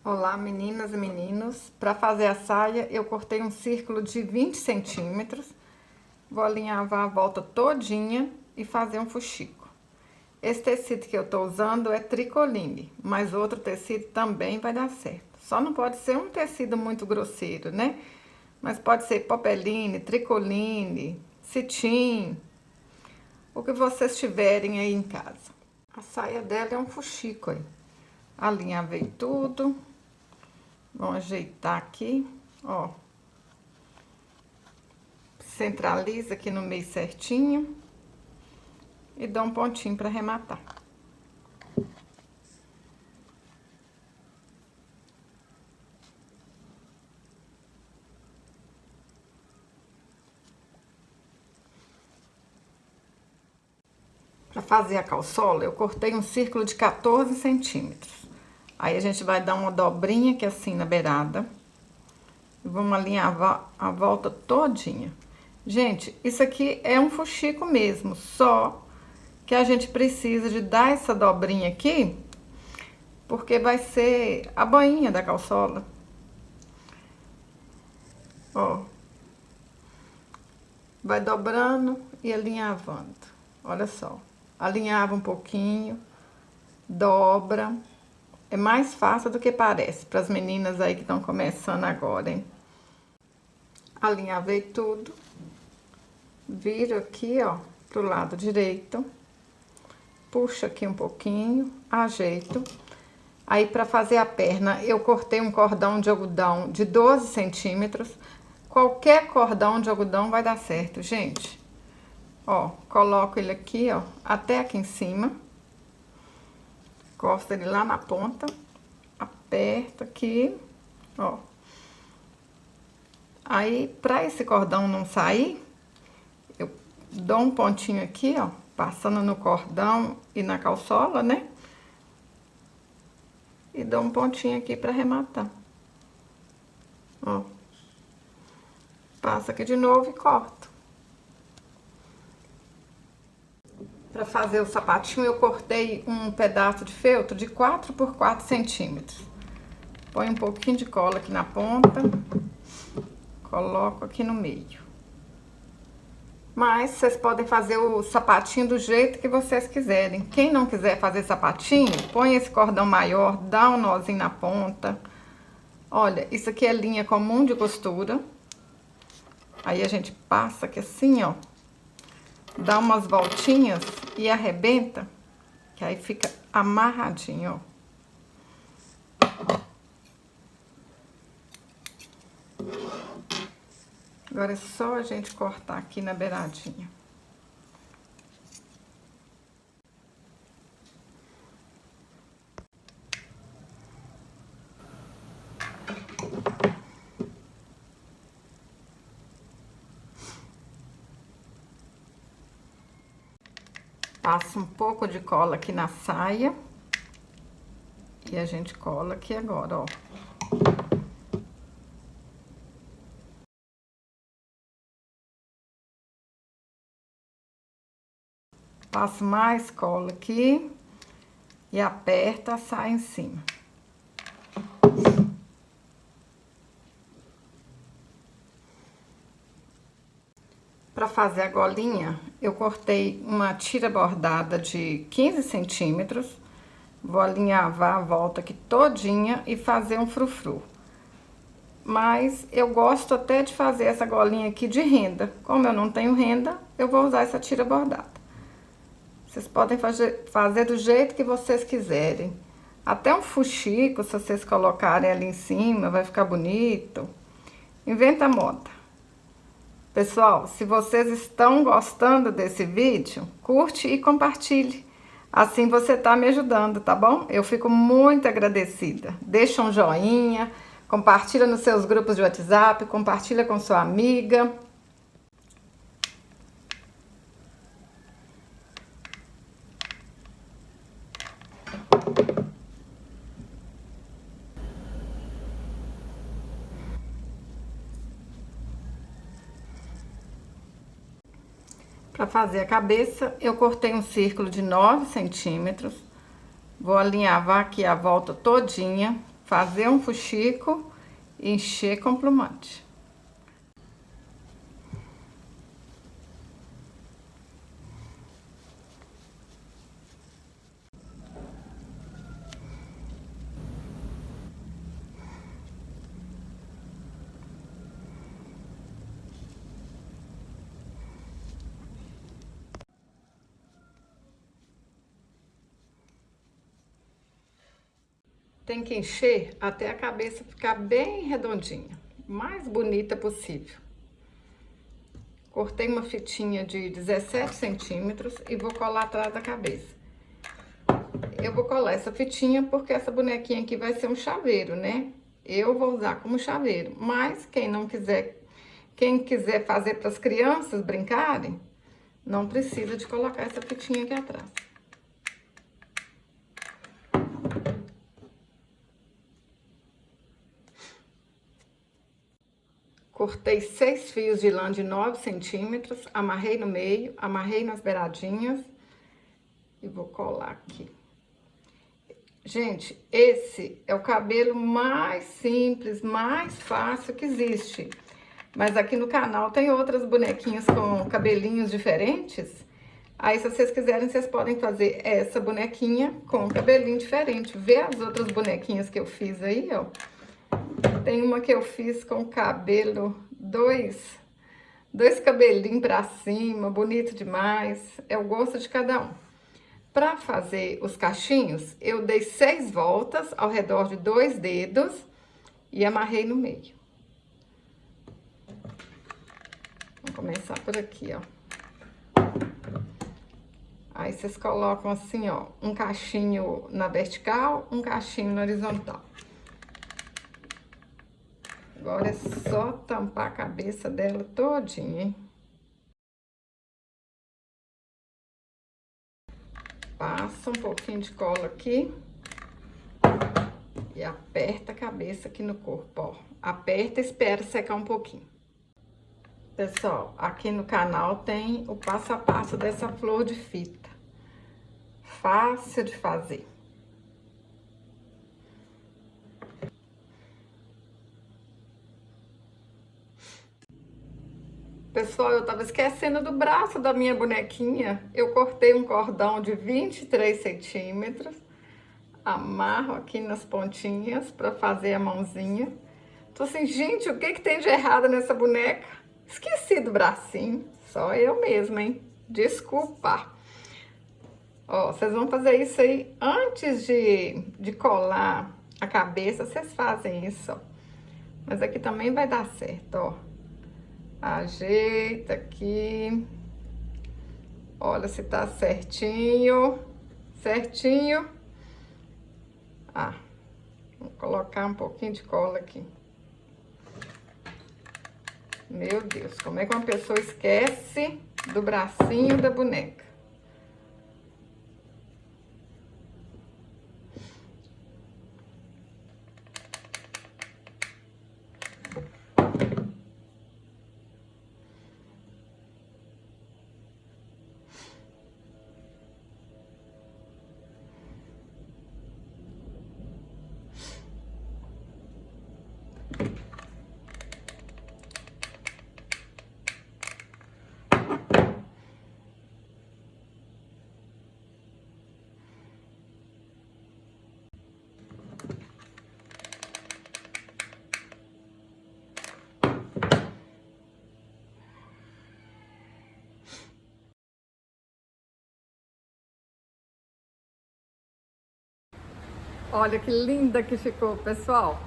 Olá, meninas e meninos. Para fazer a saia, eu cortei um círculo de 20 centímetros. Vou alinhavar a volta todinha e fazer um fuxico. Esse tecido que eu tô usando é tricoline, mas outro tecido também vai dar certo. Só não pode ser um tecido muito grosseiro, né? Mas pode ser popeline, tricoline, cetim, o que vocês tiverem aí em casa. A saia dela é um fuxico aí. Alinhavei tudo. Vamos ajeitar aqui, ó. Centraliza aqui no meio certinho. E dá um pontinho para arrematar. Para fazer a calçola, eu cortei um círculo de 14 centímetros. Aí a gente vai dar uma dobrinha aqui assim na beirada. E vamos alinhavar a volta todinha. Gente, isso aqui é um fuxico mesmo, só que a gente precisa de dar essa dobrinha aqui, porque vai ser a bainha da calçola. Ó. Vai dobrando e alinhavando. Olha só. Alinhava um pouquinho, dobra. É mais fácil do que parece para as meninas aí que estão começando agora, hein? Alinhavei tudo. Viro aqui, ó, pro lado direito. Puxo aqui um pouquinho, ajeito. Aí, para fazer a perna, eu cortei um cordão de algodão de 12 centímetros. Qualquer cordão de algodão vai dar certo, gente. Ó, coloco ele aqui, ó, até aqui em cima. Encosto ele lá na ponta. Aperto aqui, ó. Aí, pra esse cordão não sair, eu dou um pontinho aqui, ó, passando no cordão e na calçola, né? E dou um pontinho aqui pra arrematar. Ó. Passo aqui de novo e corto. Para fazer o sapatinho, eu cortei um pedaço de feltro de 4 por 4 centímetros. Põe um pouquinho de cola aqui na ponta. Coloco aqui no meio. Mas vocês podem fazer o sapatinho do jeito que vocês quiserem. Quem não quiser fazer sapatinho, põe esse cordão maior, dá um nozinho na ponta. Olha, isso aqui é linha comum de costura. Aí a gente passa aqui assim, ó. Dá umas voltinhas e arrebenta, que aí fica amarradinho, ó. Agora é só a gente cortar aqui na beiradinha. Passa um pouco de cola aqui na saia. E a gente cola aqui agora, ó. Passo mais cola aqui. E aperta a saia em cima. Para fazer a golinha, eu cortei uma tira bordada de 15 centímetros. Vou alinhavar a volta aqui todinha e fazer um frufru. Mas eu gosto até de fazer essa golinha aqui de renda. Como eu não tenho renda, eu vou usar essa tira bordada. Vocês podem fazer do jeito que vocês quiserem. Até um fuxico, se vocês colocarem ali em cima, vai ficar bonito. Inventa moda. Pessoal, se vocês estão gostando desse vídeo, curte e compartilhe. Assim você tá me ajudando, tá bom? Eu fico muito agradecida. Deixa um joinha, compartilha nos seus grupos de WhatsApp, compartilha com sua amiga. Para fazer a cabeça, eu cortei um círculo de 9 centímetros. Vou alinhavar aqui a volta todinha, fazer um fuxico e encher com plumante. Tem que encher até a cabeça ficar bem redondinha, mais bonita possível. Cortei uma fitinha de 17 centímetros e vou colar atrás da cabeça. Eu vou colar essa fitinha porque essa bonequinha aqui vai ser um chaveiro, né? Eu vou usar como chaveiro, mas quem quiser fazer para as crianças brincarem, não precisa de colocar essa fitinha aqui atrás. Cortei 6 fios de lã de 9 centímetros, amarrei no meio, amarrei nas beiradinhas e vou colar aqui. Gente, esse é o cabelo mais simples, mais fácil que existe. Mas aqui no canal tem outras bonequinhas com cabelinhos diferentes. Aí, se vocês quiserem, vocês podem fazer essa bonequinha com cabelinho diferente. Vê as outras bonequinhas que eu fiz aí, ó. Tem uma que eu fiz com cabelo, dois cabelinhos pra cima, bonito demais. É o gosto de cada um. Para fazer os cachinhos, eu dei 6 voltas ao redor de 2 dedos e amarrei no meio. Vou começar por aqui, ó. Aí, vocês colocam assim, ó, um cachinho na vertical, um cachinho na horizontal. Agora é só tampar a cabeça dela todinha, hein? Passa um pouquinho de cola aqui e aperta a cabeça aqui no corpo, ó. Aperta e espera secar um pouquinho. Pessoal, aqui no canal tem o passo a passo dessa flor de fita. Fácil de fazer. Pessoal, eu tava esquecendo do braço da minha bonequinha. Eu cortei um cordão de 23 centímetros. Amarro aqui nas pontinhas pra fazer a mãozinha. Tô assim, gente, o que que tem de errado nessa boneca? Esqueci do bracinho. Só eu mesma, hein? Desculpa. Ó, vocês vão fazer isso aí antes de colar a cabeça. Vocês fazem isso, ó. Mas aqui também vai dar certo, ó. Ajeita aqui. Olha se tá certinho. Certinho. Ah, vou colocar um pouquinho de cola aqui. Meu Deus, como é que uma pessoa esquece do bracinho da boneca? Olha que linda que ficou, pessoal.